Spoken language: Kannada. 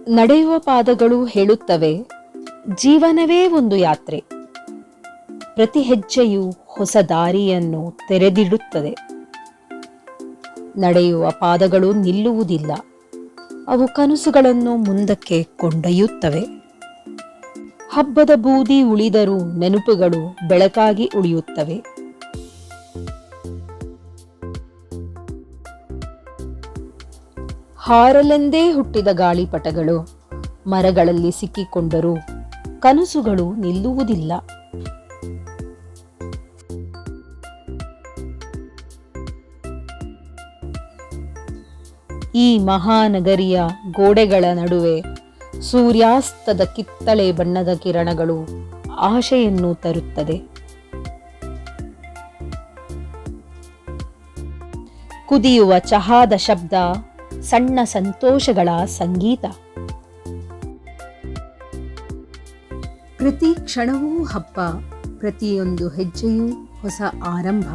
ನಡೆಯುವ ಪಾದಗಳು ಹೇಳುತ್ತವೆ, ಜೀವನವೇ ಒಂದು ಯಾತ್ರೆ. ಪ್ರತಿ ಹೆಜ್ಜೆಯು ಹೊಸ ದಾರಿಯನ್ನು ತೆರೆದಿಡುತ್ತದೆ. ನಡೆಯುವ ಪಾದಗಳು ನಿಲ್ಲುವುದಿಲ್ಲ, ಅವು ಕನಸುಗಳನ್ನು ಮುಂದಕ್ಕೆ ಕೊಂಡೊಯ್ಯುತ್ತವೆ. ಹಬ್ಬದ ಬೂದಿ ಉಳಿದರೂ ನೆನಪುಗಳು ಬೆಳಕಾಗಿ ಉಳಿಯುತ್ತವೆ. ಹಾರಲೆಂದೇ ಹುಟ್ಟಿದ ಗಾಳಿಪಟಗಳು ಮರಗಳಲ್ಲಿ ಸಿಕ್ಕಿಕೊಂಡರೂ ಕನಸುಗಳು ನಿಲ್ಲುವುದಿಲ್ಲ. ಈ ಮಹಾನಗರಿಯ ಗೋಡೆಗಳ ನಡುವೆ ಸೂರ್ಯಾಸ್ತದ ಕಿತ್ತಳೆ ಬಣ್ಣದ ಕಿರಣಗಳು ಆಶೆಯನ್ನು ತರುತ್ತದೆ. ಕುದಿಯುವ ಚಹಾದ ಶಬ್ದ ಸಣ್ಣ ಸಂತೋಷಗಳ ಸಂಗೀತ. ಪ್ರತಿ ಕ್ಷಣವೂ ಹಬ್ಬ, ಪ್ರತಿಯೊಂದು ಹೆಜ್ಜೆಯೂ ಹೊಸ ಆರಂಭ.